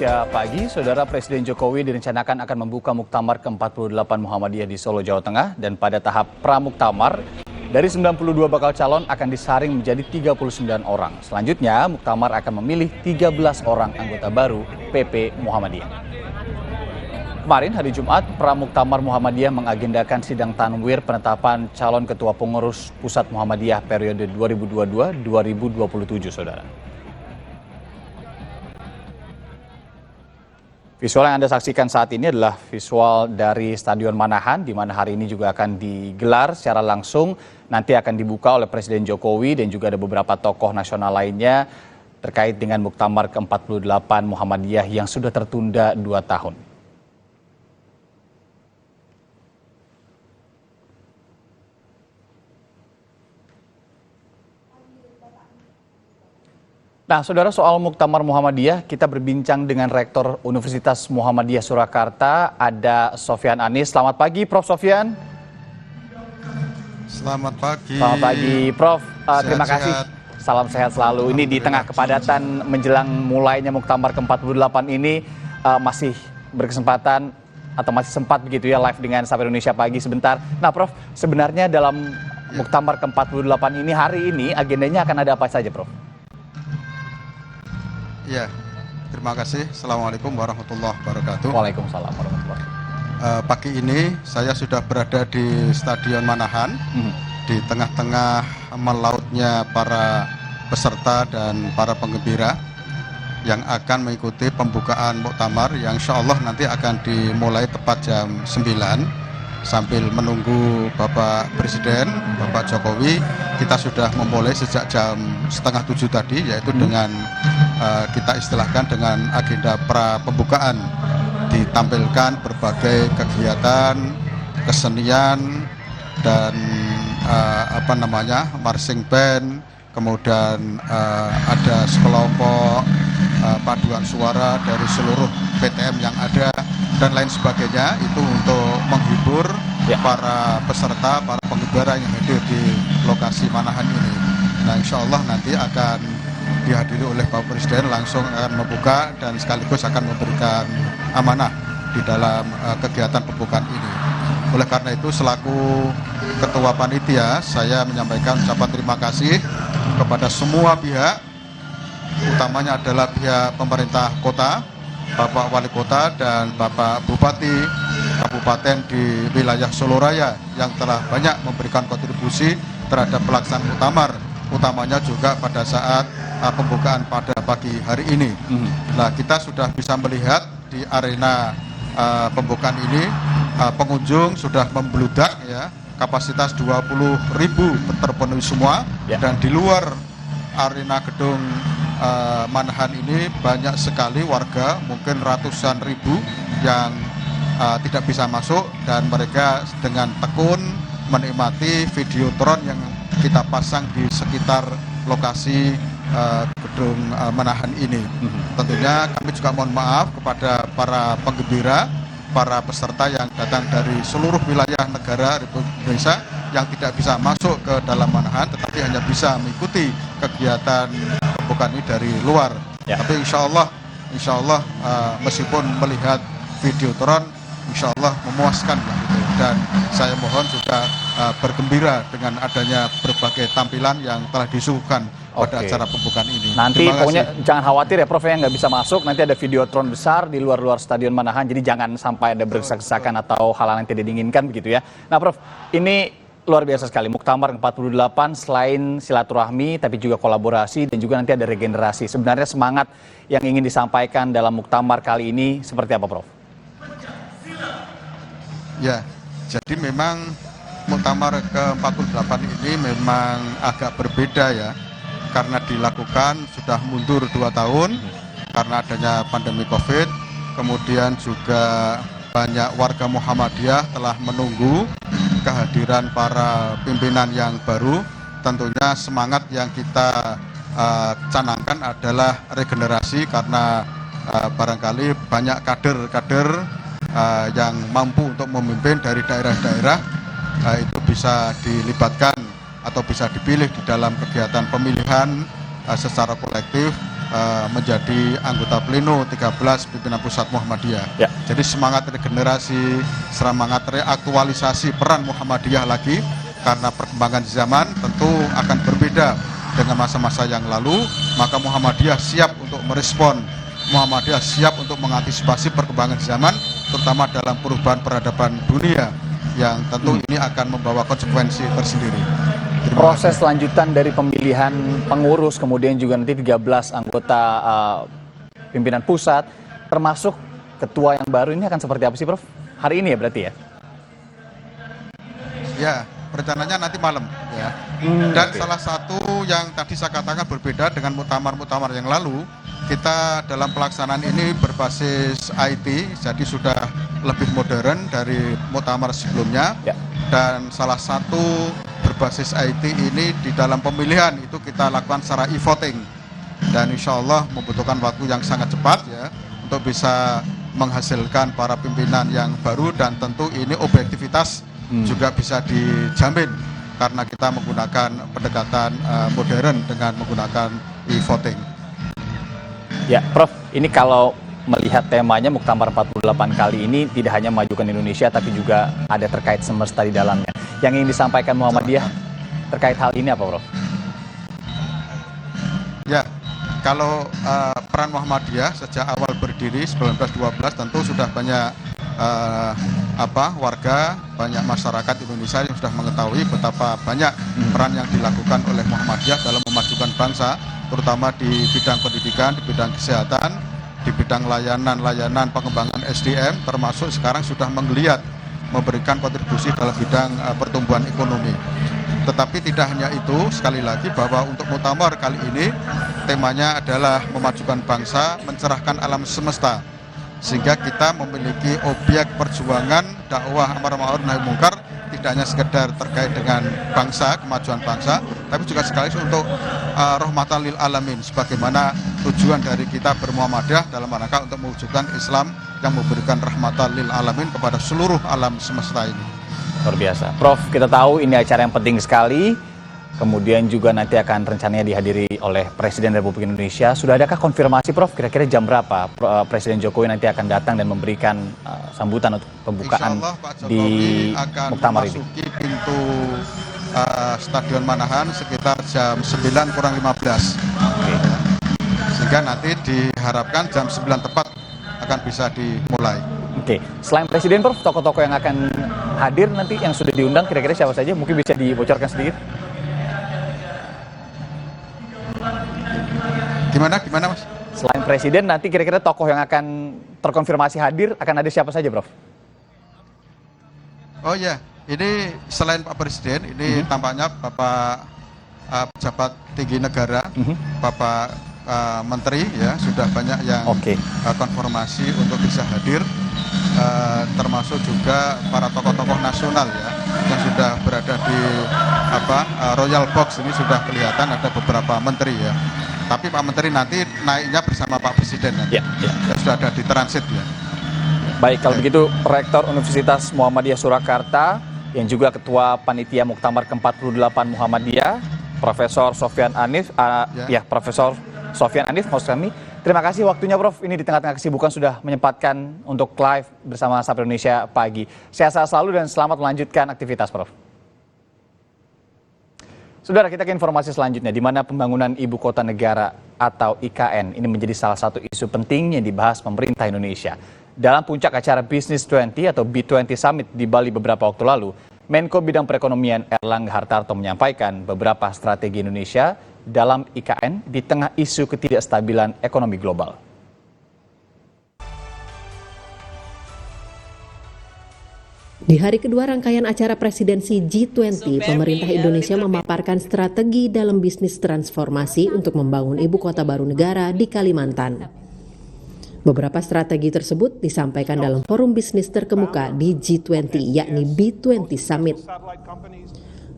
Indonesia Pagi, Saudara Presiden Jokowi direncanakan akan membuka Muktamar ke-48 Muhammadiyah di Solo, Jawa Tengah. Dan pada tahap Pramuktamar, dari 92 bakal calon akan disaring menjadi 39 orang. Selanjutnya, Muktamar akan memilih 13 orang anggota baru PP Muhammadiyah. Kemarin hari Jumat, Pramuktamar Muhammadiyah mengagendakan sidang tanwir penetapan calon ketua pengurus pusat Muhammadiyah periode 2022-2027, Saudara. Visual yang Anda saksikan saat ini adalah visual dari Stadion Manahan, di mana hari ini juga akan digelar secara langsung. Nanti akan dibuka oleh Presiden Jokowi dan juga ada beberapa tokoh nasional lainnya terkait dengan Muktamar ke-48 Muhammadiyah yang sudah tertunda 2 tahun. Nah, Saudara, soal Muktamar Muhammadiyah, kita berbincang dengan Rektor Universitas Muhammadiyah Surakarta, ada Sofyan Anis. Selamat pagi, Prof. Sofyan. Selamat pagi. Selamat pagi, Prof. Terima kasih. Salam sehat selalu. Ini di tengah kepadatan menjelang mulainya Muktamar ke-48 ini, masih berkesempatan atau masih sempat begitu ya live dengan Sapa Indonesia Pagi sebentar. Nah, Prof, sebenarnya dalam Muktamar ke-48 ini, hari ini agendanya akan ada apa saja, Prof? Ya, terima kasih. Assalamualaikum warahmatullahi wabarakatuh. Waalaikumsalam warahmatullahi wabarakatuh. Pagi ini saya sudah berada di Stadion Manahan, di tengah-tengah melautnya para peserta dan para penggembira yang akan mengikuti pembukaan Muktamar yang insya Allah nanti akan dimulai tepat jam 9. Sambil menunggu Bapak Presiden, Bapak Jokowi, kita sudah memulai sejak jam 6:30 tadi, yaitu dengan kita istilahkan dengan agenda pra pembukaan, ditampilkan berbagai kegiatan kesenian dan marching band, kemudian ada sekelompok paduan suara dari seluruh PTM yang ada dan lain sebagainya, itu untuk menghibur para peserta, para penggembira yang hadir di lokasi Manahan ini. Nah, insya Allah nanti akan dihadiri oleh Bapak Presiden, langsung akan membuka dan sekaligus akan memberikan amanah di dalam kegiatan pembukaan ini. Oleh karena itu, selaku Ketua Panitia, saya menyampaikan ucapan terima kasih kepada semua pihak, utamanya adalah pihak pemerintah kota, Bapak Wali Kota dan Bapak Bupati Kabupaten di wilayah Solo Raya yang telah banyak memberikan kontribusi terhadap pelaksanaan Muktamar, utamanya juga pada saat pembukaan pada pagi hari ini. Nah, kita sudah bisa melihat di arena pembukaan ini pengunjung sudah membludak ya, kapasitas 20.000 terpenuhi semua, dan di luar arena gedung Manahan ini banyak sekali warga, mungkin ratusan ribu yang tidak bisa masuk, dan mereka dengan tekun menikmati videotron yang kita pasang di sekitar lokasi gedung Manahan ini. Tentunya kami juga mohon maaf kepada para penggembira, para peserta yang datang dari seluruh wilayah negara Republik Indonesia yang tidak bisa masuk ke dalam Manahan, tetapi hanya bisa mengikuti kegiatan pembukaan ini dari luar. Tapi insya Allah meskipun melihat videotron, insya Allah memuaskan gitu. Dan saya mohon juga bergembira dengan adanya berbagai tampilan yang telah disuguhkan pada acara pembukaan ini. Nanti pokoknya jangan khawatir ya, Prof, yang nggak bisa masuk. Nanti ada videotron besar di luar Stadion Manahan, jadi jangan sampai ada berdesak-desakan atau hal yang tidak diinginkan begitu ya. Nah, Prof, ini luar biasa sekali. Muktamar ke-48 selain silaturahmi, tapi juga kolaborasi dan juga nanti ada regenerasi. Sebenarnya semangat yang ingin disampaikan dalam Muktamar kali ini seperti apa, Prof? Ya, jadi memang Muktamar ke-48 ini memang agak berbeda ya, karena dilakukan sudah mundur 2 tahun karena adanya pandemi COVID. Kemudian juga banyak warga Muhammadiyah telah menunggu kehadiran para pimpinan yang baru. Tentunya semangat yang kita canangkan adalah regenerasi, karena barangkali banyak kader-kader yang mampu untuk memimpin dari daerah-daerah itu bisa dilibatkan atau bisa dipilih di dalam kegiatan pemilihan secara kolektif menjadi anggota pleno 13 pimpinan pusat Muhammadiyah. Ya. Jadi semangat regenerasi, semangat reaktualisasi peran Muhammadiyah lagi, karena perkembangan zaman tentu akan berbeda dengan masa-masa yang lalu, maka Muhammadiyah siap untuk merespon, Muhammadiyah siap untuk mengantisipasi perkembangan zaman, terutama dalam perubahan peradaban dunia yang tentu ini akan membawa konsekuensi tersendiri. Proses lanjutan dari pemilihan pengurus, kemudian juga nanti 13 anggota pimpinan pusat, termasuk ketua yang baru ini akan seperti apa sih, Prof? Hari ini ya berarti ya? Ya, rencananya nanti malam ya. Dan salah satu yang tadi saya katakan berbeda dengan muktamar-muktamar yang lalu, kita dalam pelaksanaan ini berbasis IT, jadi sudah lebih modern dari muktamar sebelumnya. Ya. Dan salah satu berbasis IT ini di dalam pemilihan itu kita lakukan secara e-voting. Dan insya Allah membutuhkan waktu yang sangat cepat ya untuk bisa menghasilkan para pimpinan yang baru, dan tentu ini objektivitas juga bisa dijamin karena kita menggunakan pendekatan modern dengan menggunakan e-voting. Ya, Prof, ini kalau melihat temanya Muktamar 48 kali ini tidak hanya memajukan Indonesia, tapi juga ada terkait semesta di dalamnya. Yang ingin disampaikan Muhammadiyah terkait hal ini apa, Prof? Ya, kalau peran Muhammadiyah sejak awal berdiri 1912 tentu sudah banyak warga, banyak masyarakat Indonesia yang sudah mengetahui betapa banyak peran yang dilakukan oleh Muhammadiyah dalam memajukan bangsa, terutama di bidang pendidikan, di bidang kesehatan, di bidang layanan pengembangan SDM, termasuk sekarang sudah menggeliat memberikan kontribusi dalam bidang pertumbuhan ekonomi. Tetapi tidak hanya itu, sekali lagi bahwa untuk muktamar kali ini temanya adalah memajukan bangsa, mencerahkan alam semesta, sehingga kita memiliki objek perjuangan dakwah amar ma'ruf nahi munkar, tidak hanya sekedar terkait dengan bangsa, kemajuan bangsa, tapi juga sekaligus untuk rahmatan lil alamin, sebagaimana tujuan dari kita bermuhammadiyah dalam rangka untuk mewujudkan Islam yang memberikan rahmatan lil alamin kepada seluruh alam semesta ini. Luar biasa. Prof, kita tahu ini acara yang penting sekali, kemudian juga nanti akan rencananya dihadiri oleh Presiden Republik Indonesia. Sudah adakah konfirmasi, Prof, kira-kira jam berapa Presiden Jokowi nanti akan datang dan memberikan sambutan untuk pembukaan di muktamar ini? Memasuki pintu Stadion Manahan sekitar jam 9 kurang 15. Oke. Sehingga nanti diharapkan jam 9 tepat akan bisa dimulai. Oke, selain Presiden, Prof, tokoh-tokoh yang akan hadir nanti yang sudah diundang kira-kira siapa saja? Mungkin bisa dibocorkan sedikit? Gimana Mas? Selain Presiden, nanti kira-kira tokoh yang akan terkonfirmasi hadir akan ada siapa saja, Prof? Oh ya, ini selain Pak Presiden, ini tampaknya Bapak pejabat tinggi negara, Bapak Menteri ya, sudah banyak yang konfirmasi untuk bisa hadir, termasuk juga para tokoh-tokoh nasional ya, yang sudah berada di Royal Box ini sudah kelihatan ada beberapa menteri ya. Tapi Pak Menteri nanti naiknya bersama Pak Presiden nanti. Ya. Sudah ada di transit ya. Baik, kalau begitu Rektor Universitas Muhammadiyah Surakarta yang juga Ketua Panitia Muktamar ke-48 Muhammadiyah, Profesor Sofyan Anif, Profesor Sofyan Anif, maksud kami. Terima kasih waktunya, Prof. Ini di tengah-tengah kesibukan sudah menyempatkan untuk live bersama Sapa Indonesia pagi. Sehat selalu dan selamat melanjutkan aktivitas, Prof. Saudara, kita ke informasi selanjutnya, di mana pembangunan Ibu Kota Negara atau IKN ini menjadi salah satu isu penting yang dibahas pemerintah Indonesia. Dalam puncak acara Business 20 atau B20 Summit di Bali beberapa waktu lalu, Menko Bidang Perekonomian Erlangga Hartarto menyampaikan beberapa strategi Indonesia dalam IKN di tengah isu ketidakstabilan ekonomi global. Di hari kedua rangkaian acara presidensi G20, pemerintah Indonesia memaparkan strategi dalam bisnis transformasi untuk membangun ibu kota baru negara di Kalimantan. Beberapa strategi tersebut disampaikan dalam forum bisnis terkemuka di G20, yakni B20 Summit.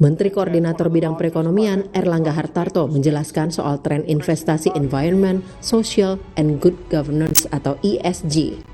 Menteri Koordinator Bidang Perekonomian Erlangga Hartarto menjelaskan soal tren investasi environment, social, and good governance atau ESG.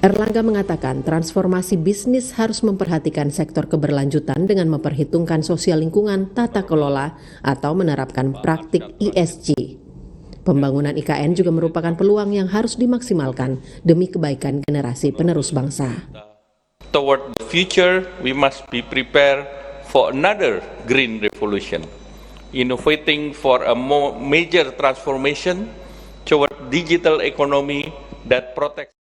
Erlangga mengatakan transformasi bisnis harus memperhatikan sektor keberlanjutan dengan memperhitungkan sosial lingkungan, tata kelola, atau menerapkan praktik ESG. Pembangunan IKN juga merupakan peluang yang harus dimaksimalkan demi kebaikan generasi penerus bangsa. Toward the future, we must be prepared for another green revolution, innovating for a more major transformation toward digital economy that protects